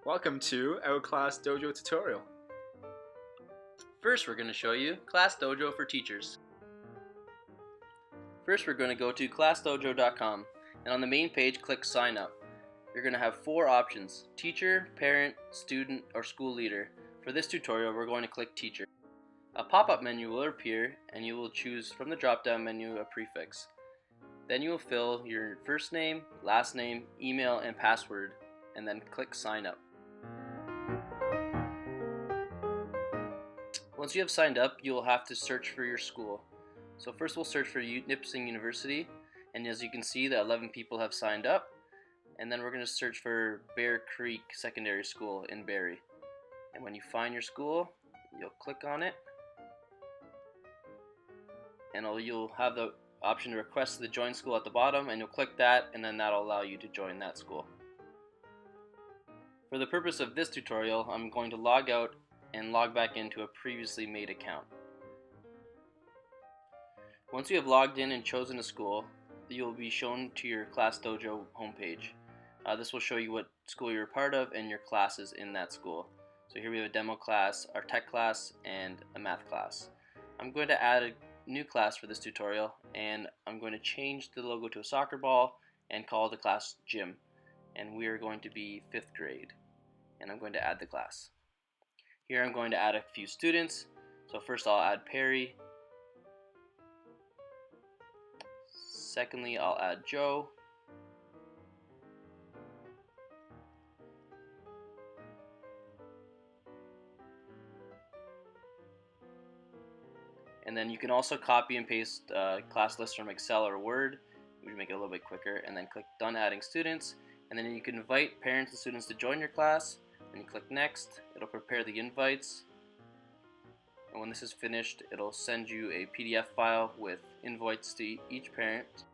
Welcome to our ClassDojo tutorial. First, we're going to show you ClassDojo for teachers. First, we're going to go to ClassDojo.com, and on the main page, click Sign Up. You're going to have four options: Teacher, Parent, Student, or School Leader. For this tutorial, we're going to click Teacher. A pop-up menu will appear, and you will choose from the drop-down menu a prefix. Then you will fill your first name, last name, email, and password, and then click Sign Up. Once you have signed up, you will have to search for your school. So first we'll search for Nipissing University, and as you can see, the 11 people have signed up. And then we're going to search for Bear Creek Secondary School in Barrie. And when you find your school, you'll click on it, and you'll have the option to request the join school at the bottom, and you'll click that, and then that'll allow you to join that school. For the purpose of this tutorial, I'm going to log out and log back into a previously made account. Once you have logged in and chosen a school, you will be shown to your ClassDojo homepage. This will show you what school you're a part of and your classes in that school. So here we have a demo class, our tech class, and a math class. I'm going to add a new class for this tutorial, and I'm going to change the logo to a soccer ball and call the class Gym. And we are going to be 5th grade, and I'm going to add the class. Here I'm going to add a few students. So first I'll add Perry. Secondly, I'll add Joe. And then you can also copy and paste class lists from Excel or Word. We make it a little bit quicker, and then click Done Adding Students. And then you can invite parents and students to join your class. When you click Next, it'll prepare the invites. And when this is finished, it'll send you a PDF file with invites to each parent.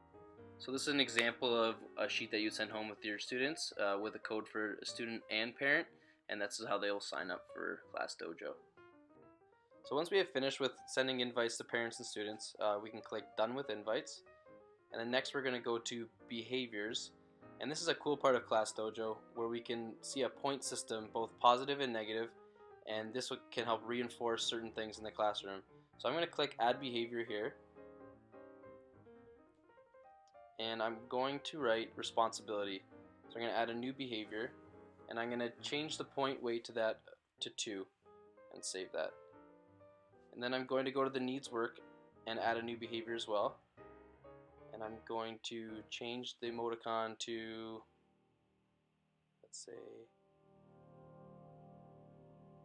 So this is an example of a sheet that you send home with your students with a code for a student and parent, and that's how they will sign up for ClassDojo. So once we have finished with sending invites to parents and students, we can click Done with Invites. And then next we're going to go to Behaviors. And this is a cool part of ClassDojo where we can see a point system, both positive and negative, and this can help reinforce certain things in the classroom. So I'm going to click Add Behavior here, and I'm going to write Responsibility. So I'm going to add a new behavior, and I'm going to change the point weight to 2 and save that. And then I'm going to go to the Needs Work and add a new behavior as well. And I'm going to change the emoticon to, let's say,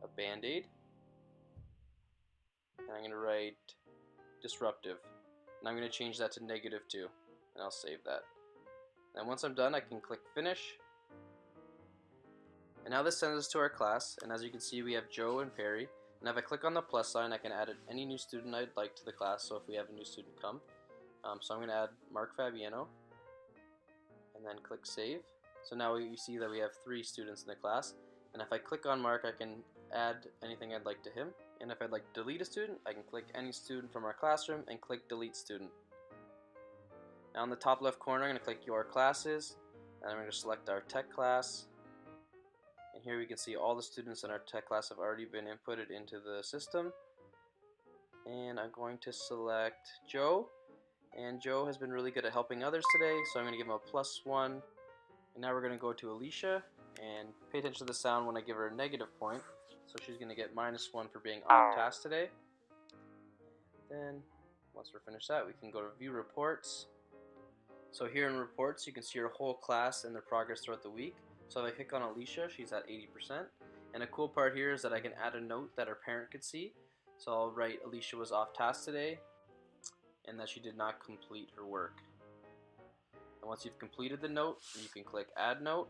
a Band-Aid. And I'm going to write Disruptive. And I'm going to change that to -2. And I'll save that. And once I'm done, I can click Finish. And now this sends us to our class. And as you can see, we have Joe and Perry. And if I click on the plus sign, I can add any new student I'd like to the class. So if we have a new student come. So I'm going to add Mark Fabiano, and then click Save. So now you see that we have 3 students in the class, and if I click on Mark, I can add anything I'd like to him, and if I'd like to delete a student, I can click any student from our classroom and click Delete Student. Now in the top left corner, I'm going to click Your Classes, and I'm going to select our tech class, and here we can see all the students in our tech class have already been inputted into the system. And I'm going to select Joe. And Joe has been really good at helping others today, so I'm going to give him a +1. And now we're going to go to Alicia, and pay attention to the sound when I give her a negative point. So she's going to get -1 for being off task today. Then, once we're finished that, we can go to View Reports. So here in Reports, you can see your whole class and their progress throughout the week. So if I click on Alicia, she's at 80%. And a cool part here is that I can add a note that her parent could see. So I'll write Alicia was off task today, and that she did not complete her work. And once you've completed the note, you can click Add Note.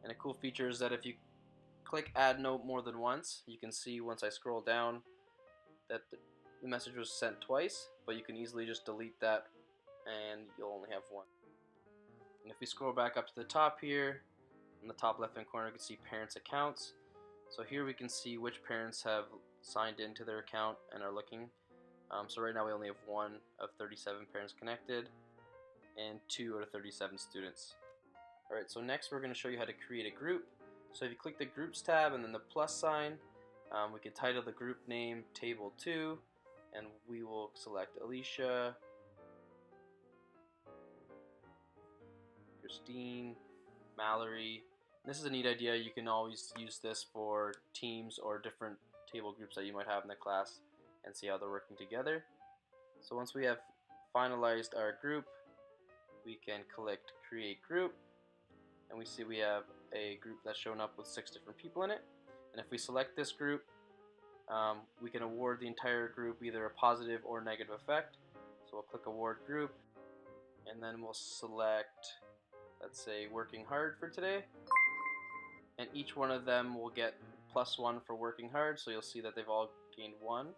And a cool feature is that if you click Add Note more than once, you can see once I scroll down that the message was sent twice, but you can easily just delete that and you'll only have 1. And if we scroll back up to the top here, in the top left hand corner, you can see Parents Accounts. So here we can see which parents have signed into their account and are looking. So right now we only have 1 of 37 parents connected. and 2 out of 37 students. Alright, so next we're going to show you how to create a group. So if you click the Groups tab and then the plus sign, we can title the group name Table 2, and we will select Alicia, Christine, Mallory. This is a neat idea. You can always use this for teams or different table groups that you might have in the class and see how they're working together. So once we have finalized our group, we can click Create Group, and we see we have a group that's shown up with 6 different people in it. And if we select this group, we can award the entire group either a positive or negative effect. So we'll click Award Group, and then we'll select, let's say, Working Hard for today. And each one of them will get +1 for working hard, so you'll see that they've all gained 1.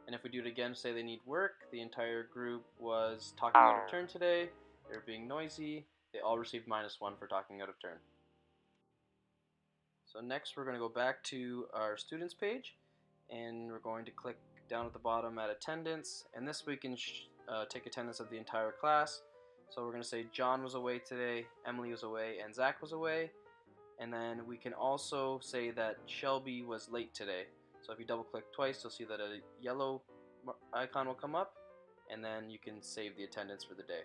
And if we do it again, say they need work, the entire group was talking out of turn today, they're being noisy, they all received -1 for talking out of turn. So next we're going to go back to our students page, and we're going to click down at the bottom at attendance, and this we can take attendance of the entire class. So we're going to say John was away today, Emily was away, and Zach was away. And then we can also say that Shelby was late today. So if you double click twice, you'll see that a yellow icon will come up, and then you can save the attendance for the day.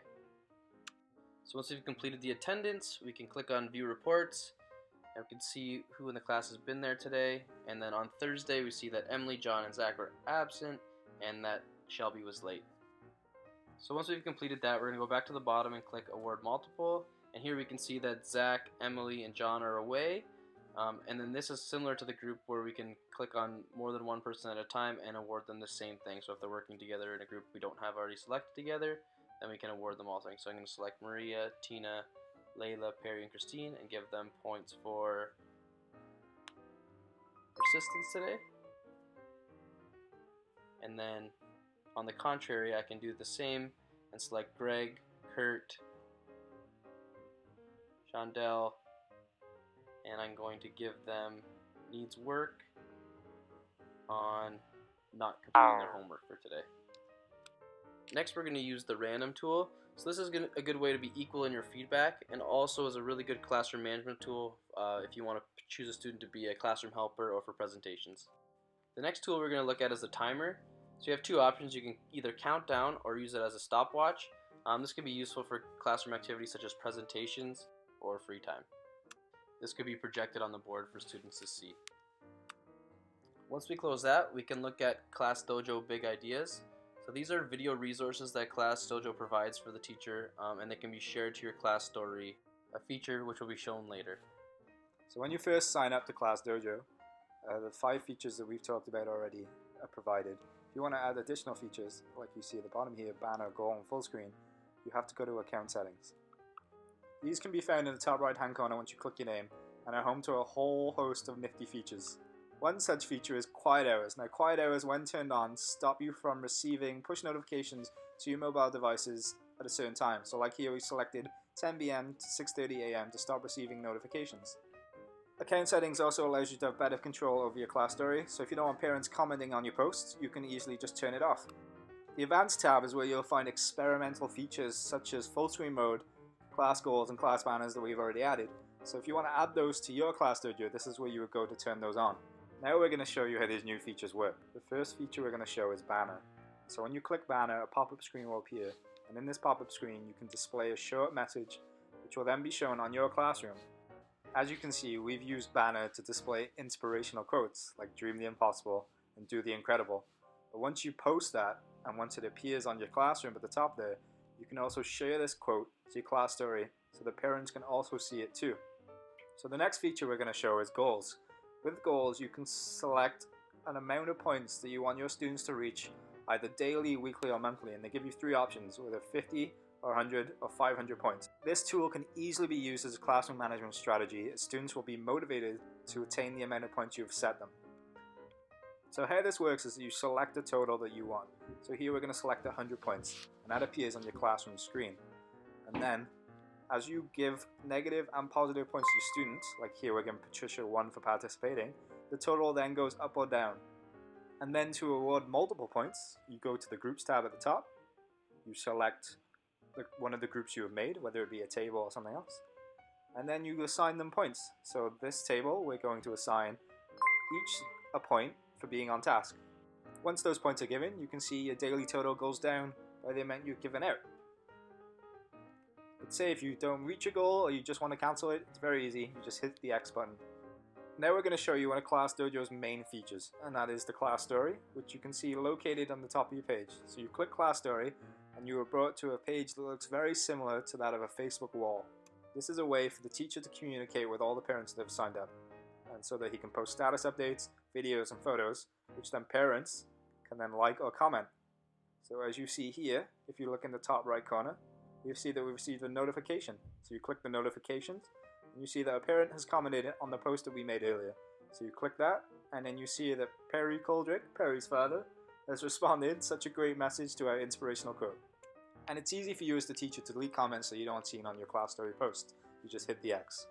So once we've completed the attendance, we can click on View Reports, and we can see who in the class has been there today. And then on Thursday, we see that Emily, John, and Zach were absent, and that Shelby was late. So once we've completed that, we're going to go back to the bottom and click Award Multiple. And here we can see that Zach, Emily, and John are away. And then this is similar to the group where we can click on more than one person at a time and award them the same thing. So if they're working together in a group we don't have already selected together, then we can award them all things. So I'm going to select Maria, Tina, Layla, Perry, and Christine and give them points for persistence today. And then on the contrary, I can do the same and select Greg, Kurt, Shondell, and I'm going to give them needs work on not completing their homework for today. Next we're going to use the random tool. So this is a good way to be equal in your feedback, and also is a really good classroom management tool if you want to choose a student to be a classroom helper or for presentations. The next tool we're going to look at is the timer. So you have two options. You can either count down or use it as a stopwatch. This can be useful for classroom activities such as presentations or free time. This could be projected on the board for students to see. Once we close that, we can look at ClassDojo Big Ideas. So these are video resources that ClassDojo provides for the teacher, and they can be shared to your class story, a feature which will be shown later. So when you first sign up to ClassDojo, the 5 features that we've talked about already are provided. If you want to add additional features, like you see at the bottom here, banner, goal, and full screen, you have to go to account settings. These can be found in the top right hand corner once you click your name, and are home to a whole host of nifty features. One such feature is quiet hours. Now quiet hours, when turned on, stop you from receiving push notifications to your mobile devices at a certain time. So like here we selected 10 p.m. to 6:30 a.m. to stop receiving notifications. Account settings also allows you to have better control over your class story, so if you don't want parents commenting on your posts, you can easily just turn it off. The Advanced tab is where you'll find experimental features such as full screen mode, class goals, and class banners that we've already added. So if you want to add those to your ClassDojo, this is where you would go to turn those on. Now we're going to show you how these new features work. The first feature we're going to show is banner. So when you click banner, a pop-up screen will appear, and in this pop-up screen you can display a short message which will then be shown on your classroom. As you can see, we've used banner to display inspirational quotes like dream the impossible and do the incredible. But once you post that, and once it appears on your classroom at the top there, you can also share this quote to your class story so the parents can also see it too. So the next feature we're going to show is goals. With goals, you can select an amount of points that you want your students to reach, either daily, weekly, or monthly, and they give you 3 options, whether 50, or 100, or 500 points. This tool can easily be used as a classroom management strategy, as students will be motivated to attain the amount of points you've set them. So how this works is that you select the total that you want. So here we're going to select 100 points, and that appears on your classroom screen. And then, as you give negative and positive points to your students, like here we're giving Patricia 1 for participating, the total then goes up or down. And then to award multiple points, you go to the Groups tab at the top, you select one of the groups you have made, whether it be a table or something else. And then you assign them points. So this table, we're going to assign each a point for being on task. Once those points are given, you can see your daily total goes down by the amount you've given out. Let's say if you don't reach a goal or you just want to cancel it, it's very easy. You just hit the X button. Now we're going to show you one of ClassDojo's main features, and that is the class story, which you can see located on the top of your page. So you click class story, and you are brought to a page that looks very similar to that of a Facebook wall. This is a way for the teacher to communicate with all the parents that have signed up, and so that he can post status updates, videos, and photos, which then parents can then like or comment. So as you see here, if you look in the top right corner, you see that we received a notification. So you click the notifications, and you see that a parent has commented on the post that we made earlier. So you click that, and then you see that Coldrick, Perry's father, has responded such a great message to our inspirational quote. And it's easy for you as the teacher to delete comments that you don't see on your class story post. You just hit the X.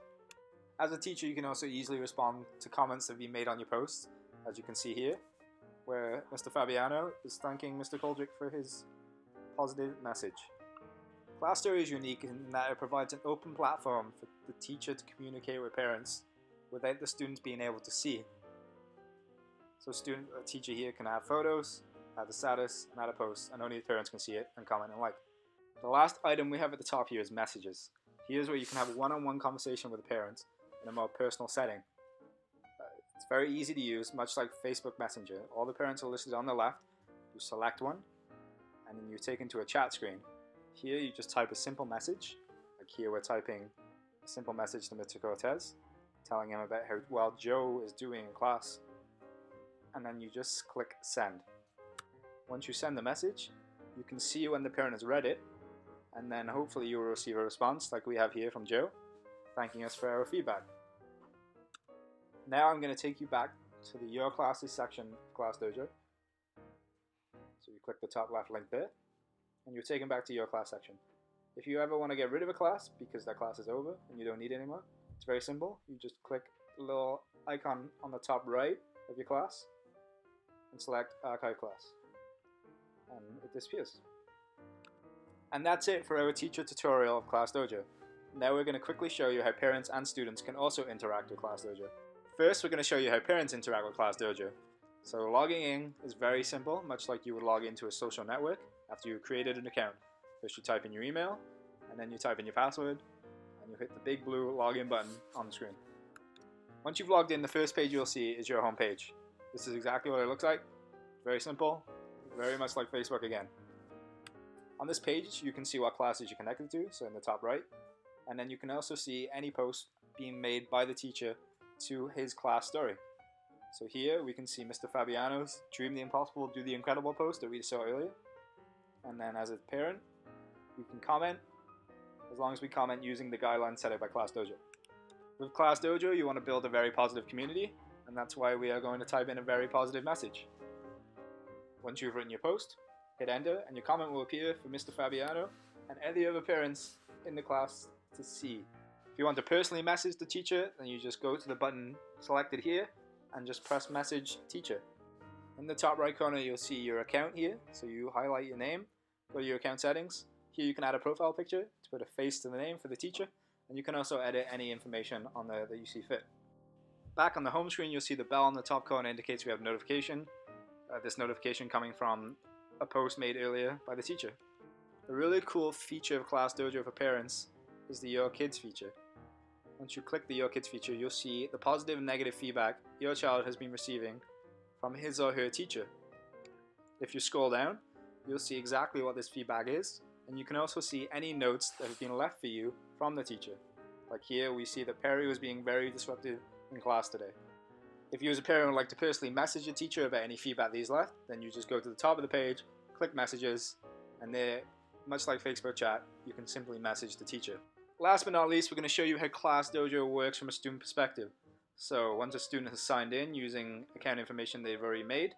As a teacher, you can also easily respond to comments that have been made on your post, as you can see here, where Mr. Fabiano is thanking Mr. Coldrick for his positive message. Class Story is unique in that it provides an open platform for the teacher to communicate with parents without the students being able to see. So a teacher here can add photos, add the status, and add a post, and only the parents can see it and comment and like. The last item we have at the top here is messages. Here's where you can have a one-on-one conversation with the parents in a more personal setting. It's very easy to use, much like Facebook Messenger. All the parents are listed on the left. You select one, and then you're taken to a chat screen. Here you just type a simple message. Like here we're typing a simple message to Mr. Cortese, telling him about how well Joe is doing in class. And then you just click send. Once you send the message, you can see when the parent has read it, and then hopefully you will receive a response like we have here from Joe, thanking us for our feedback. Now I'm going to take you back to the Your Classes section of ClassDojo. So you click the top left link there, and you're taken back to your class section. If you ever want to get rid of a class because that class is over and you don't need it anymore, it's very simple. You just click the little icon on the top right of your class and select Archive Class, and it disappears. And that's it for our teacher tutorial of ClassDojo. Now we're going to quickly show you how parents and students can also interact with ClassDojo. First, we're going to show you how parents interact with ClassDojo. So logging in is very simple, much like you would log into a social network after you've created an account. First you type in your email, and then you type in your password, and you hit the big blue login button on the screen. Once you've logged in, the first page you'll see is your home page. This is exactly what it looks like. Very simple, very much like Facebook again. On this page you can see what classes you're connected to, so in the top right, and then you can also see any post being made by the teacher to his class story. So here we can see Mr. Fabiano's Dream the Impossible, Do the Incredible post that we saw earlier. And then as a parent, we can comment, as long as we comment using the guidelines set out by ClassDojo. With ClassDojo, you want to build a very positive community, and that's why we are going to type in a very positive message. Once you've written your post, hit enter, and your comment will appear for Mr. Fabiano and any other parents in the class to see. If you want to personally message the teacher, then you just go to the button selected here and just press message teacher. In the top right corner you'll see your account here, so you highlight your name, go to your account settings. Here you can add a profile picture to put a face to the name for the teacher, and you can also edit any information on there that you see fit. Back on the home screen you'll see the bell on the top corner indicates we have notification. This notification coming from a post made earlier by the teacher. A really cool feature of ClassDojo for parents is the Your Kids feature. Once you click the Your Kids feature, you'll see the positive and negative feedback your child has been receiving from his or her teacher. If you scroll down, you'll see exactly what this feedback is, and you can also see any notes that have been left for you from the teacher. Like here, we see that Perry was being very disruptive in class today. If you as a parent would like to personally message your teacher about any feedback that he's left, then you just go to the top of the page, click messages, and there, much like Facebook chat, you can simply message the teacher. Last but not least, we're going to show you how ClassDojo works from a student perspective. So once a student has signed in using account information they've already made,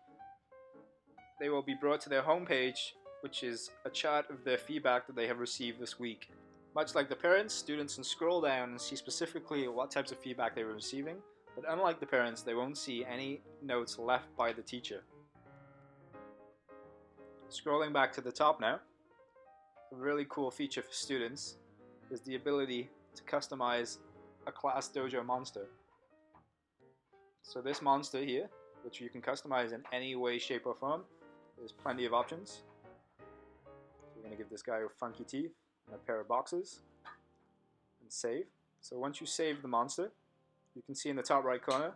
they will be brought to their home page, which is a chart of their feedback that they have received this week. Much like the parents, students can scroll down and see specifically what types of feedback they were receiving, but unlike the parents, they won't see any notes left by the teacher. Scrolling back to the top now, a really cool feature for students is the ability to customize a ClassDojo monster. So this monster here, which you can customize in any way, shape, or form, there's plenty of options. So we're going to give this guy funky teeth and a pair of boxes and save. So once you save the monster, you can see in the top right corner,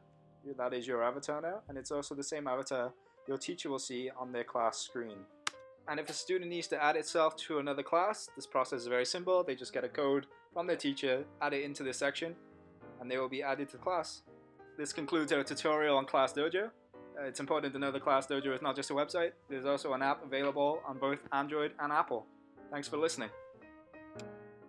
that is your avatar now, and it's also the same avatar your teacher will see on their class screen. And if a student needs to add itself to another class, this process is very simple. They just get a code from their teacher, add it into this section, and they will be added to the class. This concludes our tutorial on ClassDojo. It's important to know that ClassDojo is not just a website. There's also an app available on both Android and Apple. Thanks for listening.